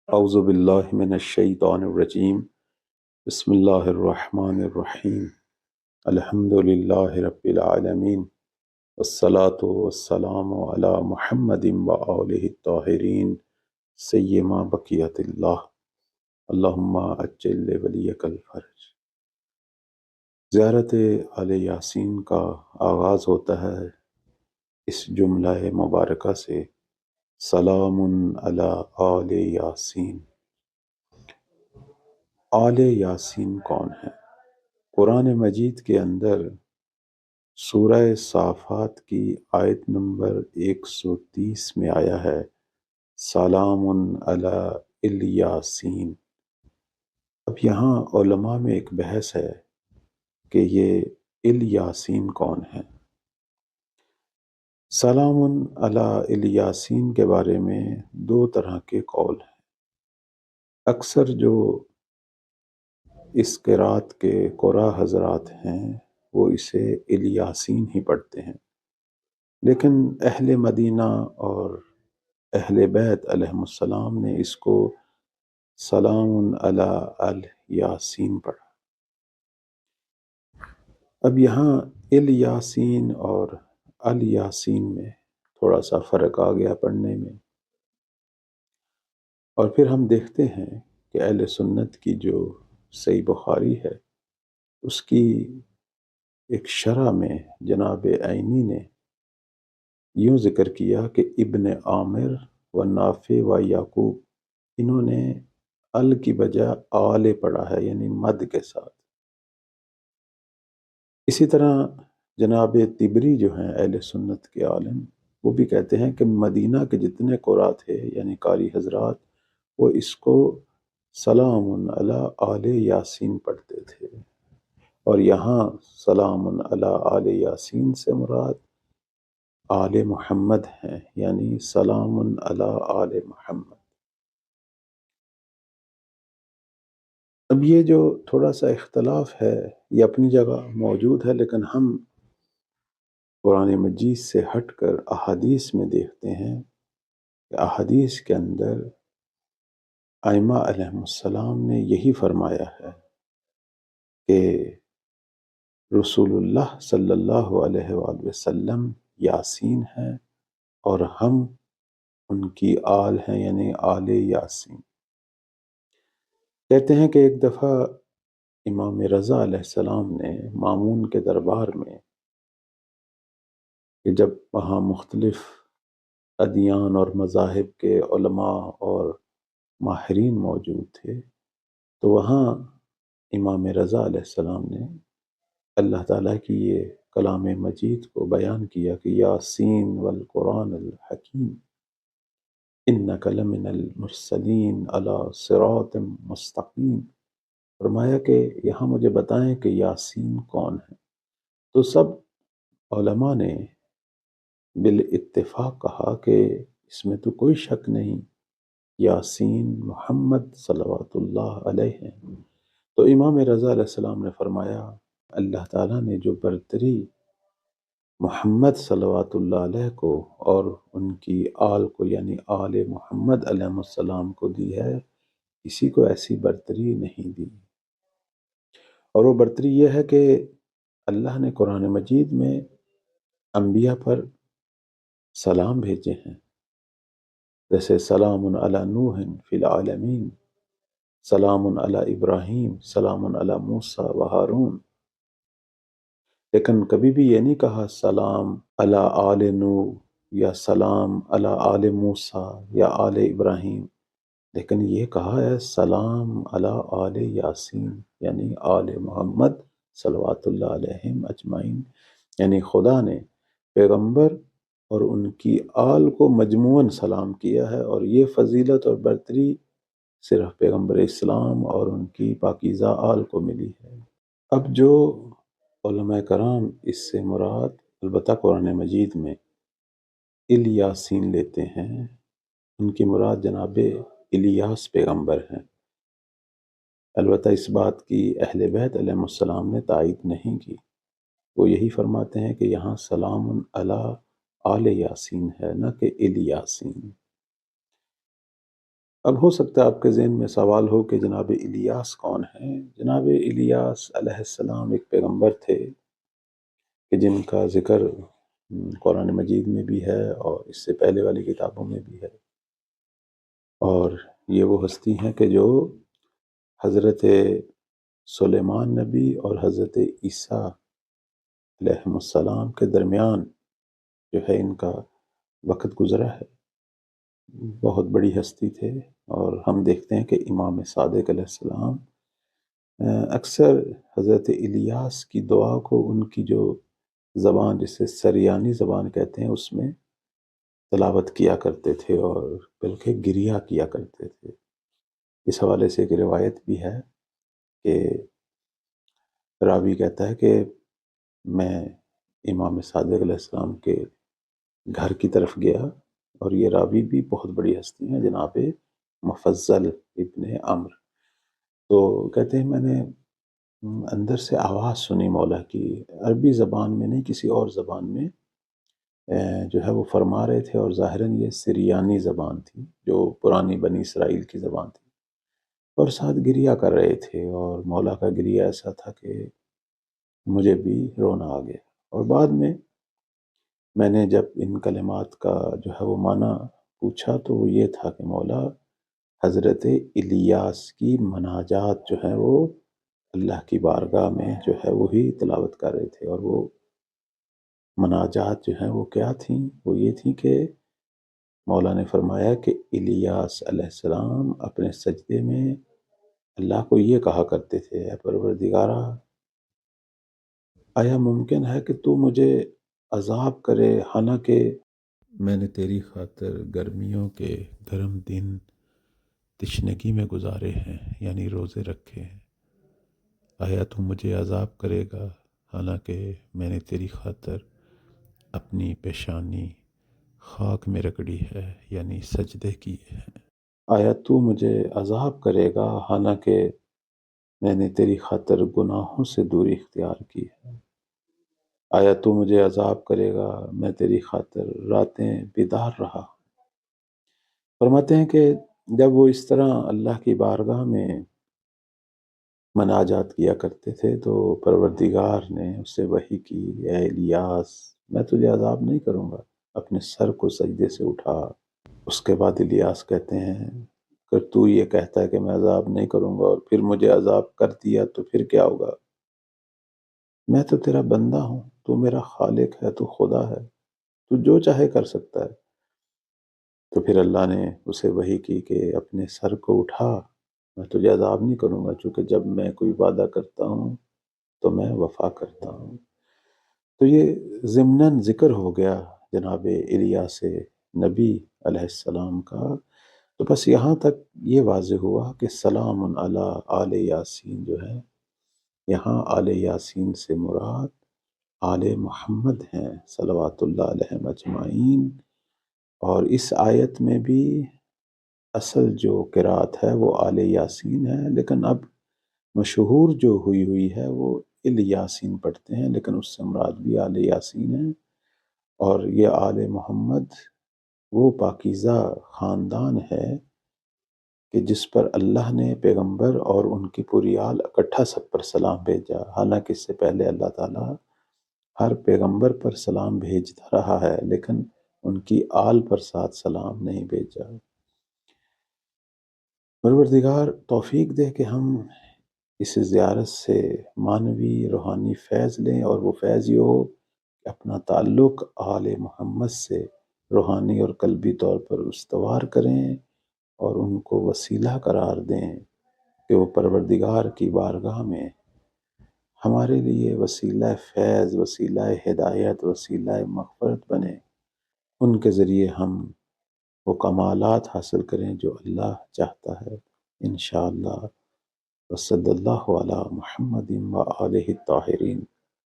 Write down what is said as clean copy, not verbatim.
اعوذ باللہ من الشیطان الرجیم بسم اللہ الرحمن الرحیم الحمد للہ رب العالمین والصلاة والسلام علی محمد وآلہ الطاہرین سیما بقیت اللہ اللہم اجل ولیک الفرج۔ زیارت آل یاسین کا آغاز ہوتا ہے اس جملہ مبارکہ سے، سلام علی آل یاسین۔ آل یاسین کون ہے؟ قرآن مجید کے اندر سورہ صافات کی آیت نمبر 130 میں آیا ہے سلام علی الیاسین۔ اب یہاں علماء میں ایک بحث ہے کہ یہ الیاسین کون ہے۔ سلام علی الیاسین کے بارے میں دو طرح کے قول ہیں۔ اکثر جو اس قرات کے قرا حضرات ہیں وہ اسے الیاسین ہی پڑھتے ہیں، لیکن اہل مدینہ اور اہل بیت علیہم السلام نے اس کو سلام علی الیاسین پڑھا۔ اب یہاں الیاسین اور الیاسین میں تھوڑا سا فرق آ گیا پڑھنے میں، اور پھر ہم دیکھتے ہیں کہ اہل سنت کی جو صحیح بخاری ہے اس کی ایک شرح میں جناب عینی نے یوں ذکر کیا کہ ابن عامر و نافع و یعقوب انہوں نے ال کی بجائے آل پڑھا ہے، یعنی مد کے ساتھ۔ اسی طرح جناب طبری جو ہیں اہل سنت کے عالم، وہ بھی کہتے ہیں کہ مدینہ کے جتنے قراء تھے یعنی قاری حضرات، وہ اس کو سلام علی آل یاسین پڑھتے تھے، اور یہاں سلام علی آل یاسین سے مراد آل محمد ہیں، یعنی سلام علی آل محمد۔ اب یہ جو تھوڑا سا اختلاف ہے یہ اپنی جگہ موجود ہے، لیکن ہم قرآن مجید سے ہٹ کر احادیث میں دیکھتے ہیں کہ احادیث کے اندر ائمہ علیہم السلام نے یہی فرمایا ہے کہ رسول اللہ صلی اللہ علیہ وآلہ وسلم یاسین ہیں اور ہم ان کی آل ہیں، یعنی آل یاسین۔ کہتے ہیں کہ ایک دفعہ امام رضا علیہ السلام نے مامون کے دربار میں، کہ جب وہاں مختلف ادیان اور مذاہب کے علماء اور ماہرین موجود تھے، تو وہاں امام رضا علیہ السلام نے اللہ تعالیٰ کی یہ کلام مجید کو بیان کیا کہ یاسین والقرآن الحکیم انک لمن المرسلین علی صراط مستقیم۔ فرمایا کہ یہاں مجھے بتائیں کہ یاسین کون ہے، تو سب علماء نے بالاتفاق کہا کہ اس میں تو کوئی شک نہیں، یاسین محمد صلوات اللہ علیہ ہیں۔ تو امام رضا علیہ السلام نے فرمایا اللہ تعالیٰ نے جو برتری محمد صلوات اللہ علیہ کو اور ان کی آل کو یعنی آل محمد علیہ السلام کو دی ہے، کسی کو ایسی برتری نہیں دی۔ اور وہ برتری یہ ہے کہ اللہ نے قرآن مجید میں انبیاء پر سلام بھیجے ہیں، جیسے سلام علی نوح فی العالمین، سلام علی ابراہیم، سلام علی موسیٰ و ہارون، لیکن کبھی بھی یہ نہیں کہا سلام علی آل نوح یا سلام علی آل موسیٰ یا آل ابراہیم، لیکن یہ کہا ہے سلام علی آل یاسین، یعنی آل محمد صلوات اللہ علیہم اجمعین، یعنی خدا نے پیغمبر اور ان کی آل کو مجموعاً سلام کیا ہے، اور یہ فضیلت اور برتری صرف پیغمبر اسلام اور ان کی پاکیزہ آل کو ملی ہے۔ اب جو علماء کرام اس سے مراد البتہ قرآن مجید میں الیاسین لیتے ہیں، ان کی مراد جناب الیاس پیغمبر ہیں۔ البتہ اس بات کی اہل بیت علیہ السلام نے تائید نہیں کی، وہ یہی فرماتے ہیں کہ یہاں سلام علی آل یاسین ہے، نہ کہ الیاسین۔ اب ہو سکتا ہے آپ کے ذہن میں سوال ہو کہ جناب الیاس کون ہیں؟ جناب الیاس علیہ السلام ایک پیغمبر تھے کہ جن کا ذکر قرآن مجید میں بھی ہے اور اس سے پہلے والی کتابوں میں بھی ہے، اور یہ وہ ہستی ہیں کہ جو حضرت سلیمان نبی اور حضرت عیسیٰ علیہ السلام کے درمیان جو ہے ان کا وقت گزرا ہے، بہت بڑی ہستی تھے۔ اور ہم دیکھتے ہیں کہ امام صادق علیہ السلام اکثر حضرت الیاس کی دعا کو ان کی جو زبان جسے سریانی زبان کہتے ہیں اس میں تلاوت کیا کرتے تھے اور بلکہ گریہ کیا کرتے تھے۔ اس حوالے سے ایک روایت بھی ہے کہ راوی کہتا ہے کہ میں امام صادق علیہ السلام کے گھر کی طرف گیا، اور یہ راوی بھی بہت بڑی ہستی ہیں جناب مفضل ابن عمر، تو کہتے ہیں میں نے اندر سے آواز سنی مولا کی، عربی زبان میں نہیں کسی اور زبان میں جو ہے وہ فرما رہے تھے، اور ظاہراً یہ سریانی زبان تھی جو پرانی بنی اسرائیل کی زبان تھی، اور ساتھ گریہ کر رہے تھے، اور مولا کا گریہ ایسا تھا کہ مجھے بھی رونا آ گیا۔ اور بعد میں نے جب ان کلمات کا جو ہے وہ معنی پوچھا تو وہ یہ تھا کہ مولا حضرت الیاس کی مناجات جو ہیں وہ اللہ کی بارگاہ میں جو ہے وہی تلاوت کر رہے تھے، اور وہ مناجات جو ہیں وہ کیا تھیں؟ وہ یہ تھیں کہ مولا نے فرمایا کہ الیاس علیہ السلام اپنے سجدے میں اللہ کو یہ کہا کرتے تھے، اے پروردگارا، آیا ممکن ہے کہ تو مجھے عذاب کرے حالانکہ میں نے تیری خاطر گرمیوں کے گرم دن تشنگی میں گزارے ہیں، یعنی روزے رکھے ہیں؟ آیا تو مجھے عذاب کرے گا حالانکہ میں نے تیری خاطر اپنی پیشانی خاک میں رگڑی ہے، یعنی سجدے کیے ہیں؟ آیا تو مجھے عذاب کرے گا حالانکہ میں نے تیری خاطر گناہوں سے دوری اختیار کی ہے؟ آیا تو مجھے عذاب کرے گا میں تیری خاطر راتیں بیدار رہا؟ فرماتے ہیں کہ جب وہ اس طرح اللہ کی بارگاہ میں مناجات کیا کرتے تھے تو پروردگار نے اس سے وحی کی، اے الیاس، میں تجھے عذاب نہیں کروں گا، اپنے سر کو سجدے سے اٹھا۔ اس کے بعد الیاس کہتے ہیں اگر تو یہ کہتا ہے کہ میں عذاب نہیں کروں گا اور پھر مجھے عذاب کر دیا تو پھر کیا ہوگا؟ میں تو تیرا بندہ ہوں، تو میرا خالق ہے، تو خدا ہے، تو جو چاہے کر سکتا ہے۔ تو پھر اللہ نے اسے وحی کی کہ اپنے سر کو اٹھا، میں تجھے عذاب نہیں کروں گا، چونکہ جب میں کوئی وعدہ کرتا ہوں تو میں وفا کرتا ہوں۔ تو یہ ضمناً ذکر ہو گیا جناب الیاس نبی علیہ السلام کا۔ تو بس یہاں تک یہ واضح ہوا کہ سلام علی آل یاسین جو ہے، یہاں آل یاسین سے مراد آل محمد ہیں صلوات اللہ علیہم اجمعین، اور اس آیت میں بھی اصل جو قرات ہے وہ آل یاسین ہے، لیکن اب مشہور جو ہوئی ہے وہ الیاسین پڑھتے ہیں، لیکن اس سے مراد بھی آل یاسین ہے۔ اور یہ آل محمد وہ پاکیزہ خاندان ہے کہ جس پر اللہ نے پیغمبر اور ان کی پوری آل اکٹھا سب پر سلام بھیجا، حالانکہ اس سے پہلے اللہ تعالیٰ ہر پیغمبر پر سلام بھیجتا رہا ہے لیکن ان کی آل پر ساتھ سلام نہیں بھیجا۔ پروردگار توفیق دے کہ ہم اس زیارت سے معنوی روحانی فیض لیں، اور وہ فیض یہ ہو کہ اپنا تعلق آل محمد سے روحانی اور قلبی طور پر استوار کریں، اور ان کو وسیلہ قرار دیں کہ وہ پروردگار کی بارگاہ میں ہمارے لیے وسیلہ فیض، وسیلہ ہدایت، وسیلہ مغفرت بنے، ان کے ذریعے ہم وہ کمالات حاصل کریں جو اللہ چاہتا ہے انشاءاللہ۔ وصلی اللہ علی محمد و آلہ الطاہرین۔